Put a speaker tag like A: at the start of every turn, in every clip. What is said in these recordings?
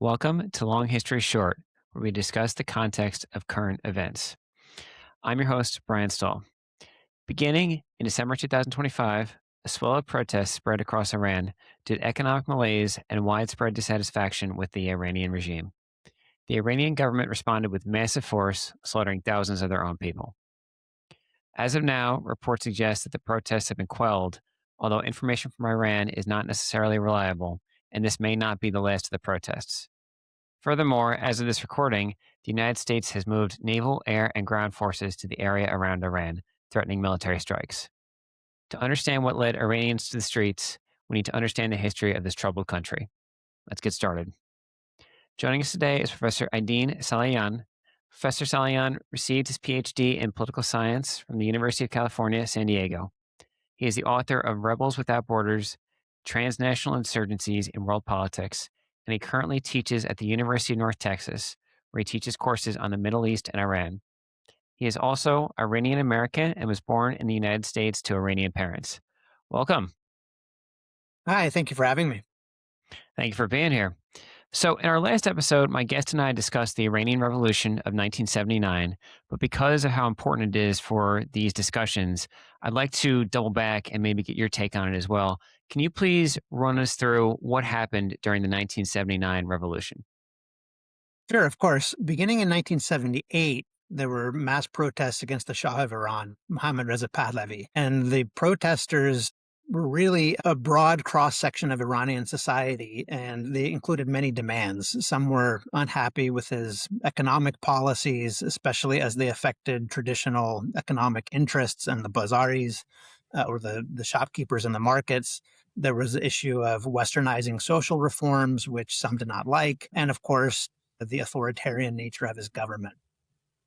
A: Welcome to Long History Short, where we discuss the context of current events. I'm your host, Brian Stahl. Beginning in December 2025, a swell of protests spread across Iran due to economic malaise and widespread dissatisfaction with the Iranian regime. The Iranian government responded with massive force, slaughtering thousands of their own people. As of now, reports suggest that the protests have been quelled, although information from Iran is not necessarily reliable, and this may not be the last of the protests. Furthermore, as of this recording, the United States has moved naval, air, and ground forces to the area around Iran, threatening military strikes. To understand what led Iranians to the streets, we need to understand the history of this troubled country. Let's get started. Joining us today is Professor Idean Salehyan. Professor Salehyan received his PhD in political science from the University of California, San Diego. He is the author of Rebels Without Borders, Transnational Insurgencies in World Politics, and he currently teaches at the University of North Texas, where he teaches courses on the Middle East and Iran. He is also Iranian American and was born in the United States to Iranian parents. Welcome.
B: Hi, thank you for having me.
A: Thank you for being here. So, in our last episode, my guest and I discussed the Iranian Revolution of 1979, but because of how important it is for these discussions, I'd like to double back and maybe get your take on it as well. Can you please run us through what happened during the 1979 revolution?
B: Sure, of course. Beginning in 1978, there were mass protests against the Shah of Iran, Mohammad Reza Pahlavi. And the protesters were really a broad cross section of Iranian society, and they included many demands. Some were unhappy with his economic policies, especially as they affected traditional economic interests and the bazaris, or the shopkeepers in the markets. There was the issue of westernizing social reforms, which some did not like. And of course, the authoritarian nature of his government.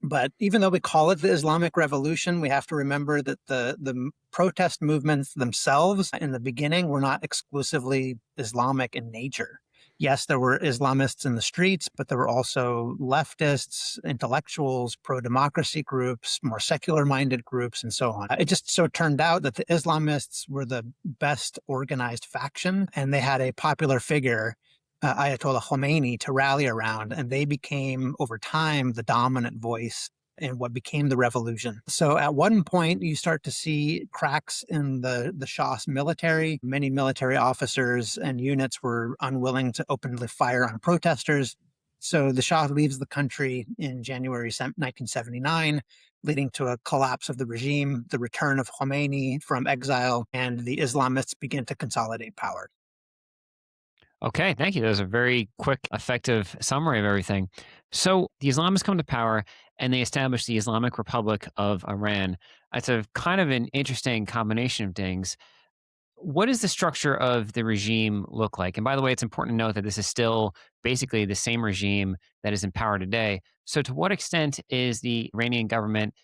B: But even though we call it the Islamic Revolution, we have to remember that the protest movements themselves in the beginning were not exclusively Islamic in nature. Yes, there were Islamists in the streets, but there were also leftists, intellectuals, pro-democracy groups, more secular-minded groups, and so on. It just so turned out that the Islamists were the best organized faction, and they had a popular figure, Ayatollah Khomeini, to rally around, and they became, over time, the dominant voice in what became the revolution. So at one point, you start to see cracks in the Shah's military. Many military officers and units were unwilling to openly fire on protesters. So the Shah leaves the country in January 1979, leading to a collapse of the regime, the return of Khomeini from exile, and the Islamists begin to consolidate power.
A: Okay, thank you. That was a very quick, effective summary of everything. So, the Islamists come to power and they establish the Islamic Republic of Iran. It's a kind of an interesting combination of things. What does the structure of the regime look like? And by the way, it's important to note that this is still basically the same regime that is in power today. So, to what extent is the Iranian government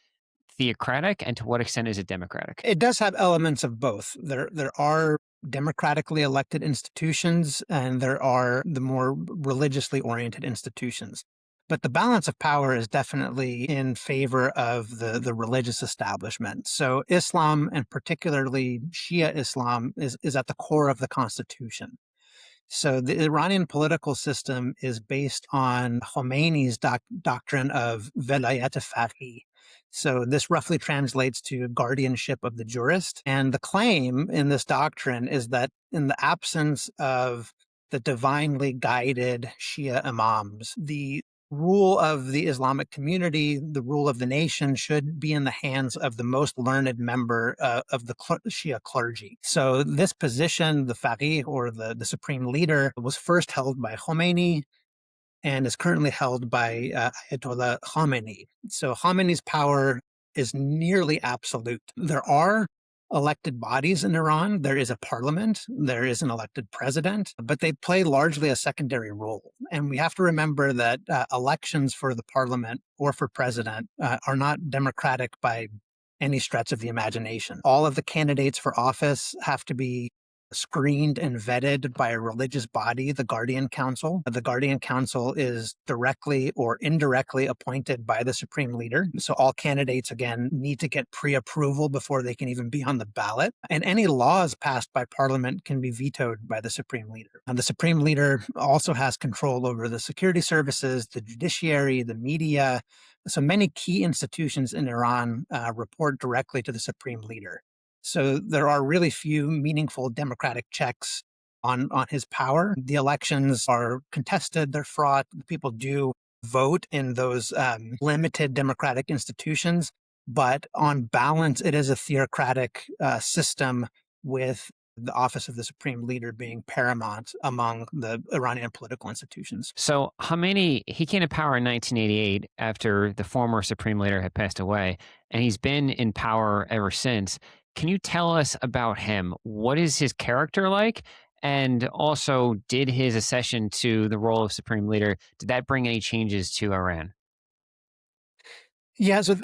A: theocratic and to what extent is it democratic?
B: It does have elements of both. There are democratically elected institutions, and there are the more religiously oriented institutions. But the balance of power is definitely in favor of the religious establishment. So Islam, and particularly Shia Islam, is at the core of the constitution. So the Iranian political system is based on Khomeini's doctrine of velayat faqih. So this roughly translates to guardianship of the jurist. And the claim in this doctrine is that in the absence of the divinely guided Shia imams, the rule of the Islamic community, the rule of the nation, should be in the hands of the most learned member of the Shia clergy. So this position, the faqih, or the supreme leader, was first held by Khomeini and is currently held by Ayatollah Khamenei. So Khamenei's power is nearly absolute. There are elected bodies in Iran. There is a parliament. There is an elected president, but they play largely a secondary role. And we have to remember that elections for the parliament or for president are not democratic by any stretch of the imagination. All of the candidates for office have to be screened and vetted by a religious body, the Guardian Council. The Guardian Council is directly or indirectly appointed by the Supreme Leader. So all candidates, again, need to get pre approval before they can even be on the ballot. And any laws passed by Parliament can be vetoed by the Supreme Leader. And the Supreme Leader also has control over the security services, the judiciary, the media. So many key institutions in Iran report directly to the Supreme Leader. So there are really few meaningful democratic checks on his power. The elections are contested, they're fraught. People do vote in those limited democratic institutions, but on balance, it is a theocratic system with the office of the supreme leader being paramount among the Iranian political institutions.
A: So Khamenei, he came to power in 1988 after the former supreme leader had passed away, and he's been in power ever since. Can you tell us about him? What is his character like? And also, did his accession to the role of supreme leader, did that bring any changes to Iran?
B: Yeah, so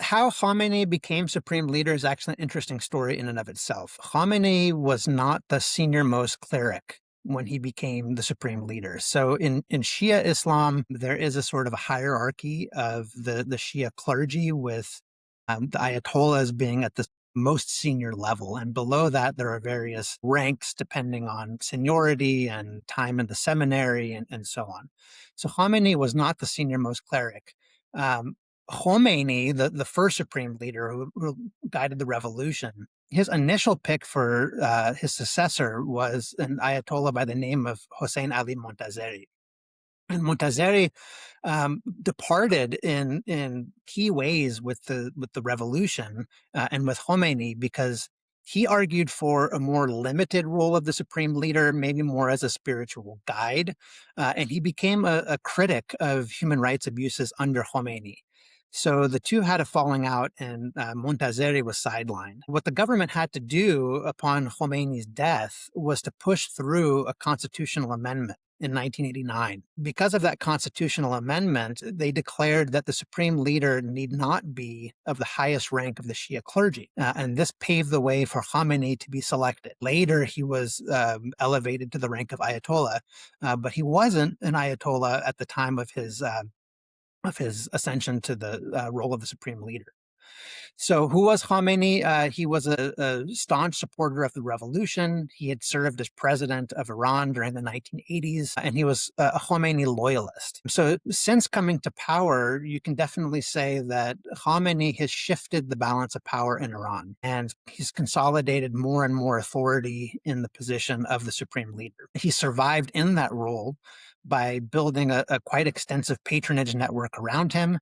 B: how Khamenei became supreme leader is actually an interesting story in and of itself. Khamenei was not the senior most cleric when he became the supreme leader. So in Shia Islam, there is a sort of a hierarchy of the Shia clergy with the Ayatollahs being at the most senior level. And below that, there are various ranks depending on seniority and time in the seminary and so on. So Khamenei was not the senior most cleric. Um, Khomeini, the first supreme leader who guided the revolution, his initial pick for his successor was an Ayatollah by the name of Hossein Ali Montazeri. And Montazeri departed in key ways with the revolution and with Khomeini because he argued for a more limited role of the supreme leader, maybe more as a spiritual guide, and he became a critic of human rights abuses under Khomeini. So the two had a falling out, and Montazeri was sidelined. What the government had to do upon Khomeini's death was to push through a constitutional amendment in 1989. Because of that constitutional amendment, they declared that the supreme leader need not be of the highest rank of the Shia clergy. And this paved the way for Khamenei to be selected. Later, he was elevated to the rank of Ayatollah, but he wasn't an Ayatollah at the time of his ascension to the role of the supreme leader. So, who was Khamenei? He was a staunch supporter of the revolution. He had served as president of Iran during the 1980s, and he was a Khomeini loyalist. So, since coming to power, you can definitely say that Khamenei has shifted the balance of power in Iran, and he's consolidated more and more authority in the position of the supreme leader. He survived in that role by building a quite extensive patronage network around him,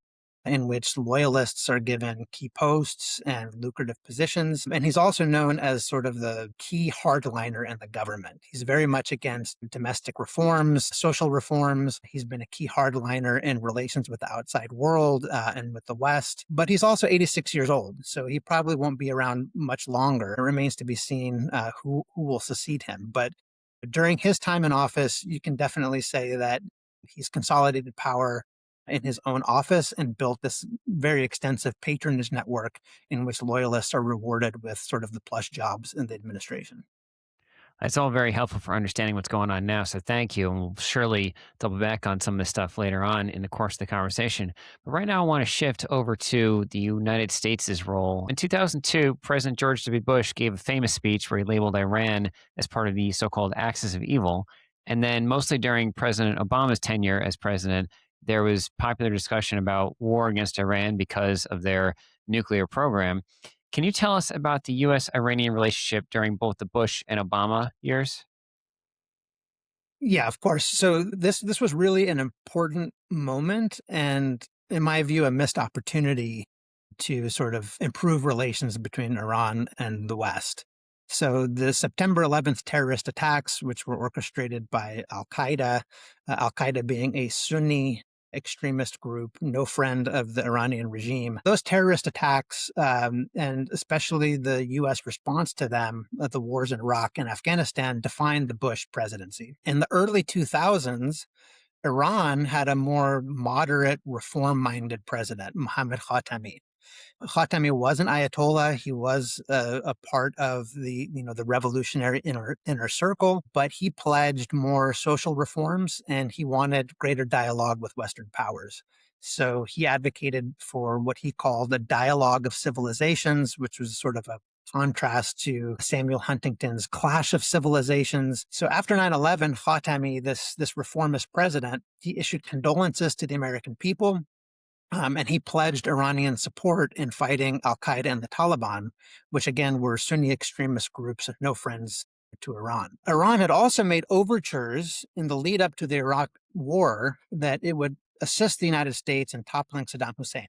B: in which loyalists are given key posts and lucrative positions. And he's also known as sort of the key hardliner in the government. He's very much against domestic reforms, social reforms. He's been a key hardliner in relations with the outside world and with the West. But he's also 86 years old, so he probably won't be around much longer. It remains to be seen who will succeed him. But during his time in office, you can definitely say that he's consolidated power in his own office and built this very extensive patronage network in which loyalists are rewarded with sort of the plush jobs in the administration.
A: That's all very helpful for understanding what's going on now. So thank you. And we'll surely double back on some of this stuff later on in the course of the conversation. But right now, I want to shift over to the United States' role. In 2002, President George W. Bush gave a famous speech where he labeled Iran as part of the so called axis of evil. And then, mostly during President Obama's tenure as president, there was popular discussion about war against Iran because of their nuclear program. Can you tell us about the U.S. Iranian relationship during both the Bush and Obama years?
B: Yeah, of course. So this was really an important moment, and in my view, a missed opportunity to sort of improve relations between Iran and the West. So the September 11th terrorist attacks, which were orchestrated by Al Qaeda being a Sunni extremist group, no friend of the Iranian regime, those terrorist attacks, and especially the U.S. response to them, the wars in Iraq and Afghanistan, defined the Bush presidency. In the early 2000s, Iran had a more moderate, reform minded president, Mohammad Khatami. Khatami was an Ayatollah. He was a part of the revolutionary inner circle, but he pledged more social reforms and he wanted greater dialogue with Western powers. So he advocated for what he called a dialogue of civilizations, which was sort of a contrast to Samuel Huntington's Clash of Civilizations. So after 9/11, Khatami, this reformist president, he issued condolences to the American people. And he pledged Iranian support in fighting Al Qaeda and the Taliban, which again were Sunni extremist groups and no friends to Iran. Iran had also made overtures in the lead up to the Iraq war that it would assist the United States in toppling Saddam Hussein.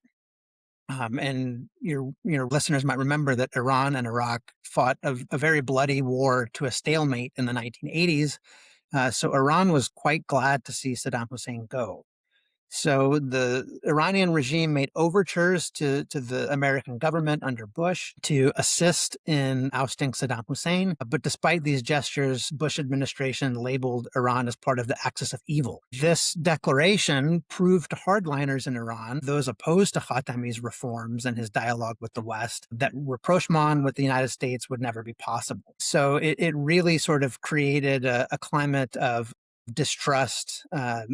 B: And your listeners might remember that Iran and Iraq fought a very bloody war to a stalemate in the 1980s. So Iran was quite glad to see Saddam Hussein go. So the Iranian regime made overtures to the American government under Bush to assist in ousting Saddam Hussein. But despite these gestures, Bush administration labeled Iran as part of the axis of evil. This declaration proved to hardliners in Iran, those opposed to Khatami's reforms and his dialogue with the West, that rapprochement with the United States would never be possible. So it really sort of created a climate of distrust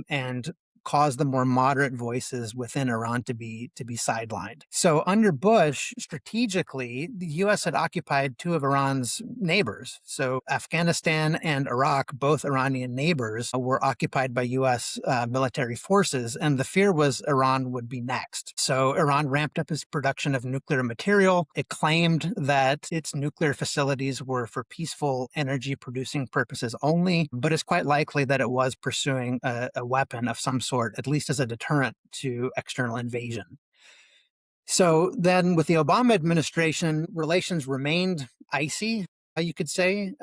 B: and caused the more moderate voices within Iran to be sidelined. So under Bush, strategically, the U.S. had occupied two of Iran's neighbors. So Afghanistan and Iraq, both Iranian neighbors, were occupied by U.S. Military forces, and the fear was Iran would be next. So Iran ramped up its production of nuclear material. It claimed that its nuclear facilities were for peaceful energy-producing purposes only, but it's quite likely that it was pursuing a weapon of some sort, at least as a deterrent to external invasion. So then with the Obama administration, relations remained icy, you could say.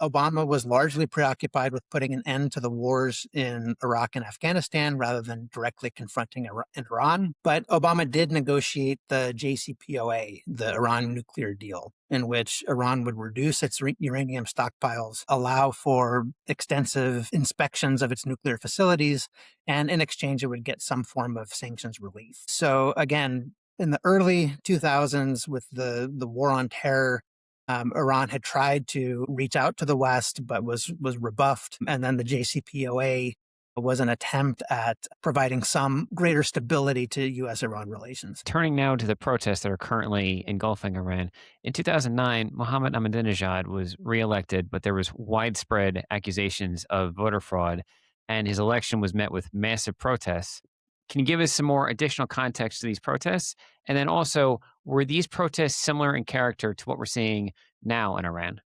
B: Obama was largely preoccupied with putting an end to the wars in Iraq and Afghanistan rather than directly confronting Iran. But Obama did negotiate the JCPOA, the Iran nuclear deal, in which Iran would reduce its uranium stockpiles, allow for extensive inspections of its nuclear facilities, and in exchange, it would get some form of sanctions relief. So again, in the early 2000s, with the war on terror, Iran had tried to reach out to the West, but was rebuffed. And then the JCPOA was an attempt at providing some greater stability to U.S.-Iran relations.
A: Turning now to the protests that are currently engulfing Iran. In 2009, Mohammad Ahmadinejad was reelected, but there was widespread accusations of voter fraud, and his election was met with massive protests. Can you give us some more additional context to these protests? And then also, were these protests similar in character to what we're seeing now in Iran?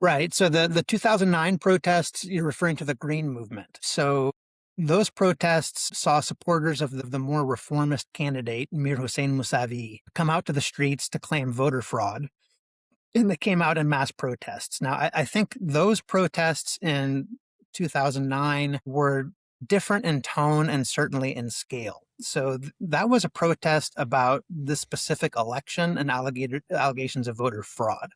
B: Right. So the 2009 protests, you're referring to the Green Movement. So those protests saw supporters of the more reformist candidate, Mir Hossein Mousavi, come out to the streets to claim voter fraud. And they came out in mass protests. Now, I think those protests in 2009 were different in tone and certainly in scale. So that was a protest about the specific election and allegations of voter fraud.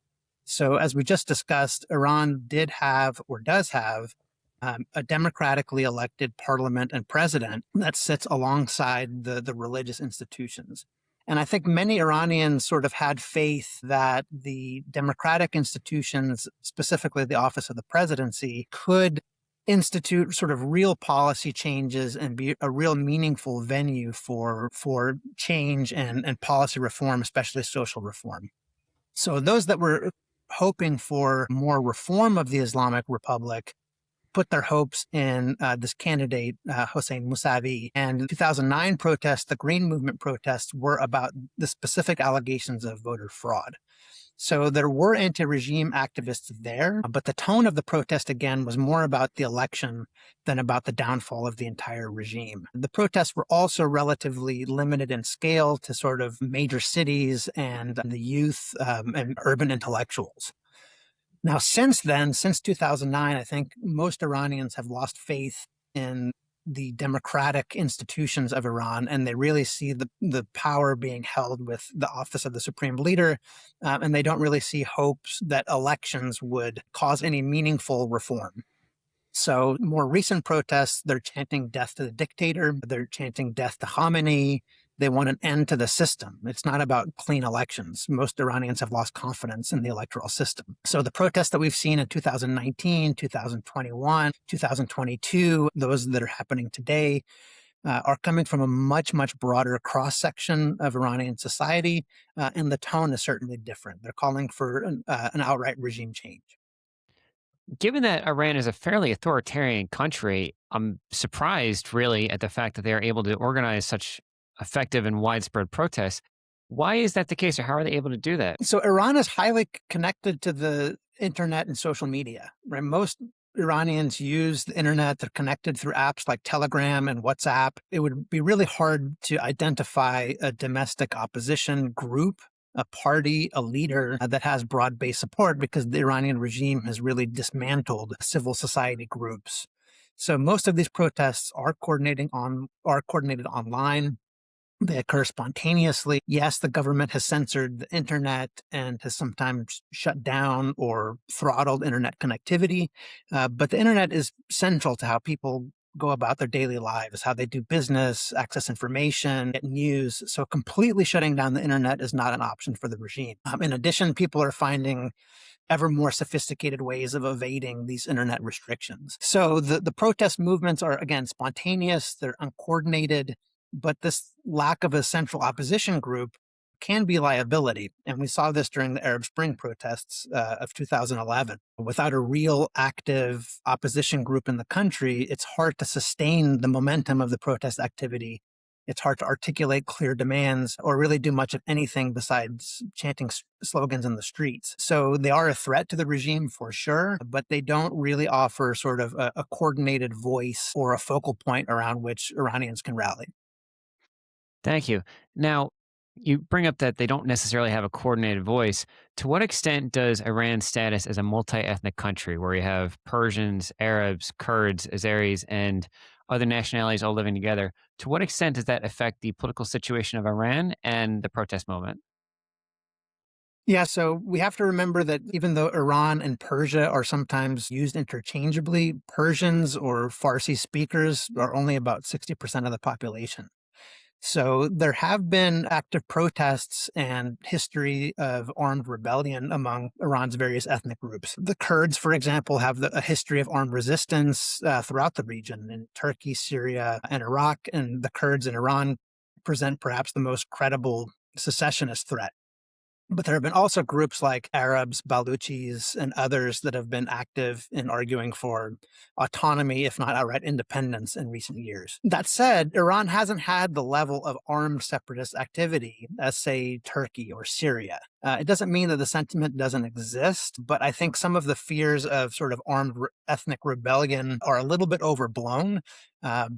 B: So as we just discussed, Iran did have or does have a democratically elected parliament and president that sits alongside the religious institutions. And I think many Iranians sort of had faith that the democratic institutions, specifically the office of the presidency, could institute sort of real policy changes and be a real meaningful venue for change and policy reform, especially social reform. So those that were hoping for more reform of the Islamic Republic put their hopes in this candidate, Hossein Mousavi. And the 2009 protests, the Green Movement protests, were about the specific allegations of voter fraud. So there were anti-regime activists there, but the tone of the protest, again, was more about the election than about the downfall of the entire regime. The protests were also relatively limited in scale to sort of major cities and the youth and urban intellectuals. Now, since then, since 2009, I think most Iranians have lost faith in the democratic institutions of Iran, and they really see the power being held with the office of the supreme leader, and they don't really see hopes that elections would cause any meaningful reform. So more recent protests, they're chanting death to the dictator, they're chanting death to Khamenei, They want an end to the system. It's not about clean elections. Most Iranians have lost confidence in the electoral system. So the protests that we've seen in 2019, 2021, 2022, those that are happening today, are coming from a much, much broader cross section of Iranian society, and the tone is certainly different. They're calling for an outright regime change.
A: Given that Iran is a fairly authoritarian country, I'm surprised really at the fact that they're able to organize such effective and widespread protests. Why is that the case, or how are they able to do that?
B: So Iran is highly connected to the internet and social media, right? Most Iranians use the internet. They're connected through apps like Telegram and WhatsApp. It would be really hard to identify a domestic opposition group, a party, a leader that has broad based support because the Iranian regime has really dismantled civil society groups. So most of these protests are coordinated online. They occur spontaneously. Yes, the government has censored the internet and has sometimes shut down or throttled internet connectivity. But the internet is central to how people go about their daily lives, how they do business, access information, get news. So completely shutting down the internet is not an option for the regime. In addition, people are finding ever more sophisticated ways of evading these internet restrictions. So the protest movements are, again, spontaneous, they're uncoordinated, but this lack of a central opposition group can be liability. And we saw this during the Arab Spring protests of 2011. Without a real active opposition group in the country, it's hard to sustain the momentum of the protest activity. It's hard to articulate clear demands or really do much of anything besides chanting slogans in the streets. So they are a threat to the regime for sure, but they don't really offer sort of a coordinated voice or a focal point around which Iranians can rally.
A: Thank you. Now, you bring up that they don't necessarily have a coordinated voice. To what extent does Iran's status as a multi ethnic country, where you have Persians, Arabs, Kurds, Azeris, and other nationalities all living together, to what extent does that affect the political situation of Iran and the protest movement?
B: Yeah, so we have to remember that even though Iran and Persia are sometimes used interchangeably, Persians or Farsi speakers are only about 60% of the population. So there have been active protests and history of armed rebellion among Iran's various ethnic groups. The Kurds, for example, have a history of armed resistance throughout the region in Turkey, Syria, and Iraq. And the Kurds in Iran present perhaps the most credible secessionist threat. But there have been also groups like Arabs, Baluchis, and others that have been active in arguing for autonomy, if not outright independence, in recent years. That said, Iran hasn't had the level of armed separatist activity as, say, Turkey or Syria. It doesn't mean that the sentiment doesn't exist, but I think some of the fears of sort of armed ethnic rebellion are a little bit overblown. Uh,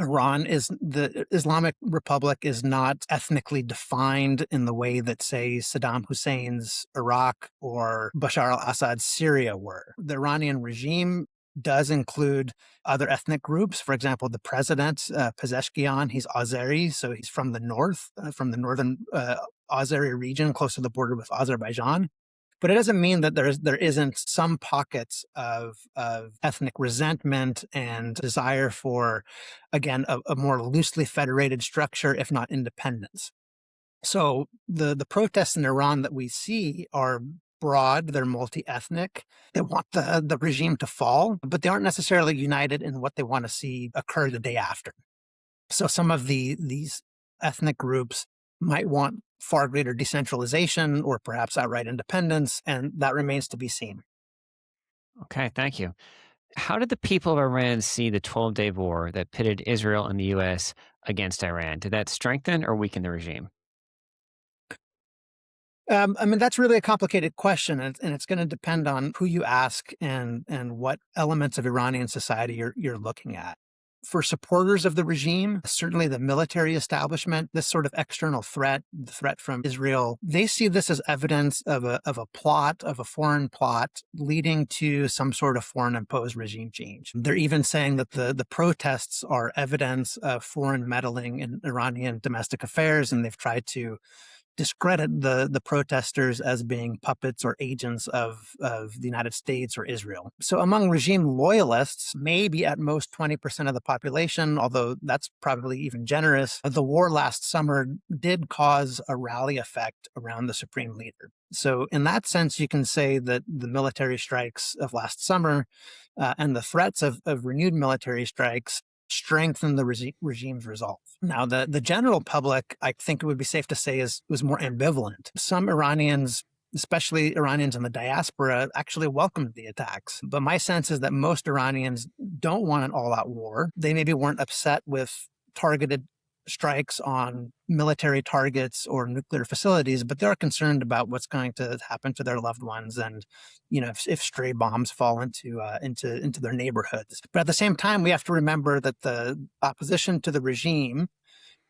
B: Iran is the Islamic Republic is not ethnically defined in the way that, say, Saddam Hussein's Iraq or Bashar al-Assad's Syria were. The Iranian regime does include other ethnic groups. For example, the president, Pezeshkian, he's Azeri, so he's from the north, from the northern Azeri region, close to the border with Azerbaijan. But it doesn't mean that there isn't some pockets of ethnic resentment and desire for, again, a more loosely federated structure, if not independence. So the protests in Iran that we see are broad, they're multi-ethnic. They want the regime to fall, but they aren't necessarily united in what they want to see occur the day after. So some of these ethnic groups might want far greater decentralization or perhaps outright independence, and that remains to be seen.
A: Okay, thank you. How did the people of Iran see the 12-day war that pitted Israel and the U.S. against Iran? Did that strengthen or weaken the regime?
B: I mean, that's really a complicated question, and it's going to depend on who you ask and what elements of Iranian society you're looking at. For supporters of the regime, certainly the military establishment, this sort of external threat, the threat from Israel, they see this as evidence of a plot, of a foreign plot leading to some sort of foreign imposed regime change. They're even saying that the protests are evidence of foreign meddling in Iranian domestic affairs, and they've tried to discredit the protesters as being puppets or agents of the United States or Israel. So among regime loyalists, maybe at most 20% of the population, although that's probably even generous, the war last summer did cause a rally effect around the supreme leader. So in that sense, you can say that the military strikes of last summer and the threats of renewed military strikes strengthen the regime's resolve. Now, the general public, I think it would be safe to say, was more ambivalent. Some Iranians, especially Iranians in the diaspora, actually welcomed the attacks. But my sense is that most Iranians don't want an all-out war. They maybe weren't upset with targeted strikes on military targets or nuclear facilities, but they're concerned about what's going to happen to their loved ones, and if stray bombs fall into their neighborhoods. But at the same time, we have to remember that the opposition to the regime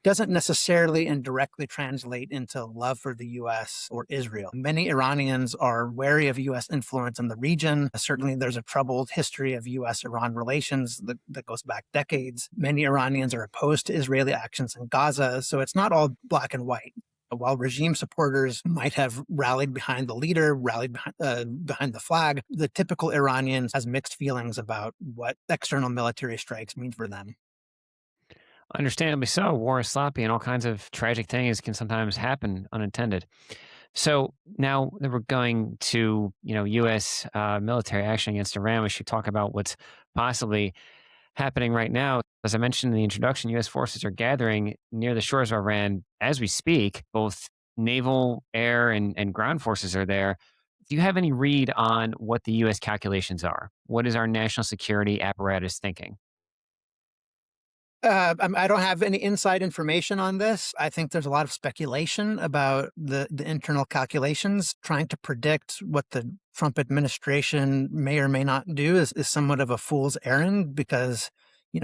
B: doesn't necessarily and directly translate into love for the US or Israel. Many Iranians are wary of US influence in the region. Certainly, there's a troubled history of US Iran relations that goes back decades. Many Iranians are opposed to Israeli actions in Gaza, so it's not all black and white. While regime supporters might have rallied behind the leader, rallied behind the flag, the typical Iranian has mixed feelings about what external military strikes mean for them.
A: Understandably so. War is sloppy, and all kinds of tragic things can sometimes happen unintended. So now that we're going to, U.S. Military action against Iran, we should talk about what's possibly happening right now. As I mentioned in the introduction, U.S. forces are gathering near the shores of Iran as we speak. Both naval, air, and ground forces are there. Do you have any read on what the U.S. calculations are? What is our national security apparatus thinking?
B: I don't have any inside information on this. I think there's a lot of speculation about the internal calculations. Trying to predict what the Trump administration may or may not do is somewhat of a fool's errand because,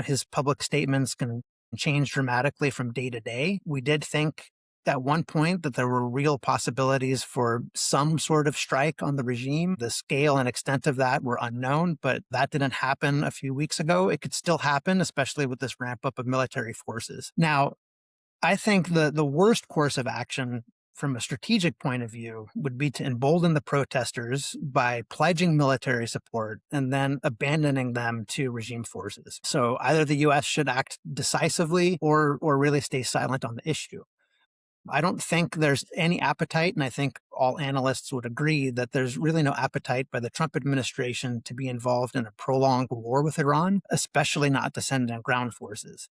B: his public statements can change dramatically from day to day. We did think at one point that there were real possibilities for some sort of strike on the regime. The scale and extent of that were unknown, but that didn't happen a few weeks ago. It could still happen, especially with this ramp up of military forces. Now, I think the worst course of action from a strategic point of view would be to embolden the protesters by pledging military support and then abandoning them to regime forces. So either the US should act decisively or really stay silent on the issue. I don't think there's any appetite, and I think all analysts would agree that there's really no appetite by the Trump administration to be involved in a prolonged war with Iran, especially not to send in ground forces.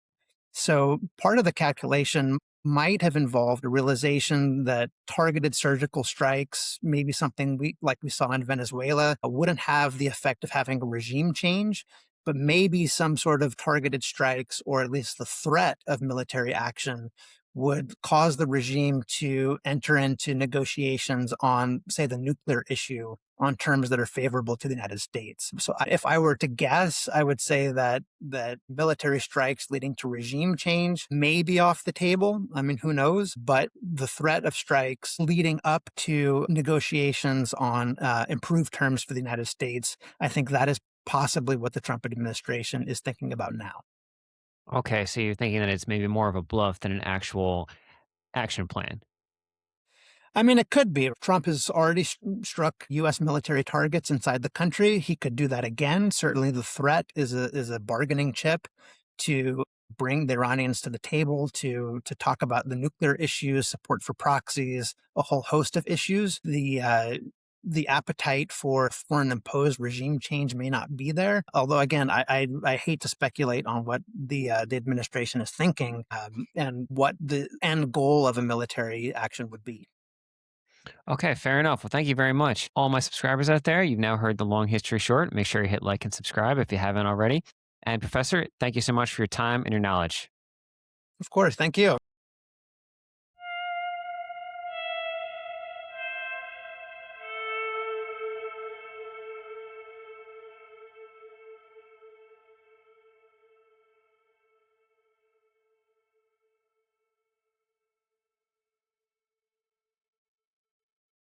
B: So part of the calculation might have involved a realization that targeted surgical strikes, maybe something we saw in Venezuela, wouldn't have the effect of having a regime change, but maybe some sort of targeted strikes or at least the threat of military action would cause the regime to enter into negotiations on, say, the nuclear issue on terms that are favorable to the United States. So if I were to guess, I would say that military strikes leading to regime change may be off the table. I mean, who knows? But the threat of strikes leading up to negotiations on improved terms for the United States, I think that is possibly what the Trump administration is thinking about now.
A: Okay, so you're thinking that it's maybe more of a bluff than an actual action plan.
B: I mean, it could be. Trump has already struck U.S. military targets inside the country. He could do that again. Certainly, the threat is a bargaining chip to bring the Iranians to the table to talk about the nuclear issues, support for proxies, a whole host of issues. The appetite for foreign imposed regime change may not be there. Although, again, I hate to speculate on what the administration is thinking and what the end goal of a military action would be.
A: Okay, fair enough. Well, thank you very much. All my subscribers out there, you've now heard the long history short. Make sure you hit like and subscribe if you haven't already. And Professor, thank you so much for your time and your knowledge.
B: Of course. Thank you.